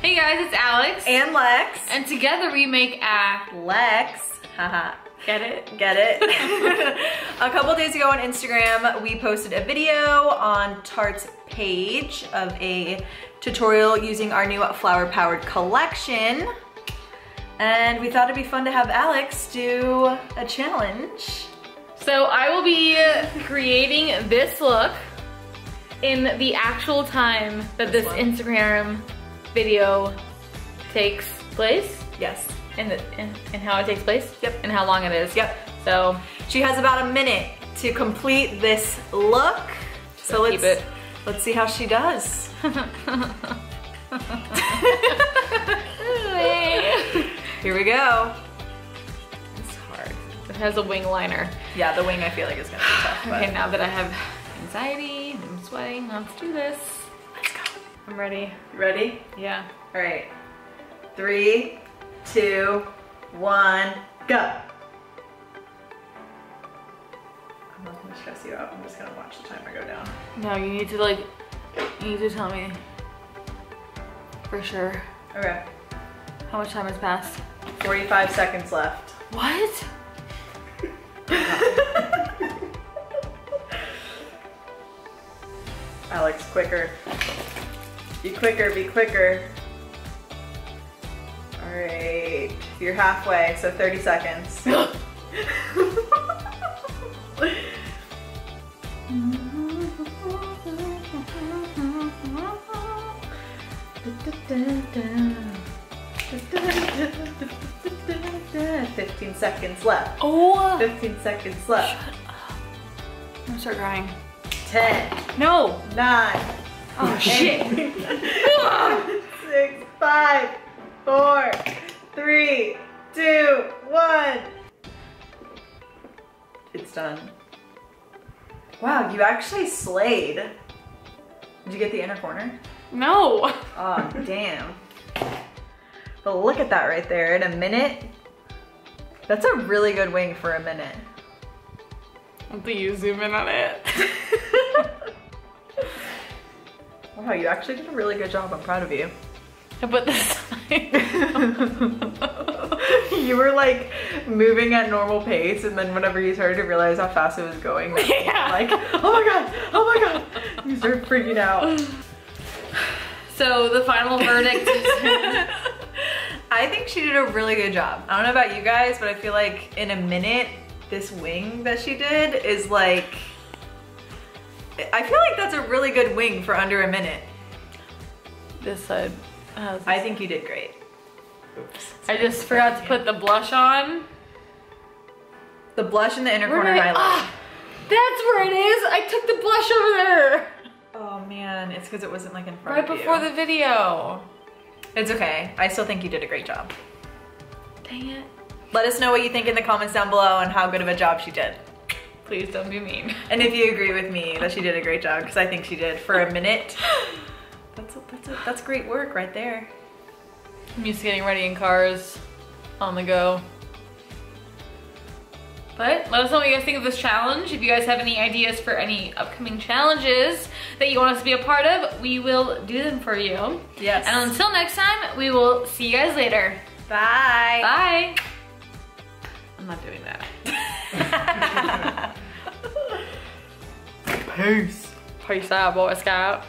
Hey guys, it's Alex. And Lex. And together we make a Lex. Haha. Get it? Get it? A couple days ago on Instagram, we posted a video on Tarte's page of a tutorial using our new flower-powered collection. And we thought it'd be fun to have Alex do a challenge. So I will be creating this look in the actual time that this Instagram video takes place. Yes. And how it takes place? Yep. And how long it is? Yep. So she has about a minute to complete this look. So let's see how she does. Here we go. It's hard. It has a wing liner. Yeah, the wing I feel like is gonna be tough. But... Okay, now that I have anxiety, I'm sweating, let's do this. Let's go. I'm ready. You ready? Yeah. All right. 3, 2, 1, go. I'm not gonna stress you out. I'm just gonna watch the timer go down. No, you need to tell me for sure. Okay. How much time has passed? 45 seconds left. What? Alex, quicker. Be quicker, be quicker. All right, you're halfway, so 30 seconds. $15 seconds left. Oh! 15 seconds left. Shut up. I'm gonna start crying. 10. No! 9. Oh shit! 6, 5, 4, 3, 2, 1. It's done. Wow, you actually slayed. Did you get the inner corner? No! Oh, damn. But look at that right there. In a minute, that's a really good wing for a minute. Do you zoom in on it? Wow, you actually did a really good job. I'm proud of you. But this time. You were like moving at normal pace, and then whenever you started to realize how fast it was going, yeah. like, oh my god, oh my god, you started freaking out. So the final verdict is... I think she did a really good job. I don't know about you guys, but I feel like in a minute, this wing that she did is like, I feel like that's a really good wing for under a minute. This side has... I think you did great. Oops. I just forgot to put the blush on. The blush in the inner corner highlight. Ah, that's where it is. I took the blush over there. Oh man, it's because it wasn't like in front Right of you. before the video. It's okay. I still think you did a great job. Dang it. Let us know what you think in the comments down below and how good of a job she did. Please don't be mean. And if you agree with me that she did a great job, because I think she did for a minute. That's great work right there. I'm used to getting ready in cars, on the go. But let us know what you guys think of this challenge. If you guys have any ideas for any upcoming challenges that you want us to be a part of, we will do them for you. Yes. And until next time, we will see you guys later. Bye. Bye. I'm not doing that. Peace. Peace out, Boy Scout.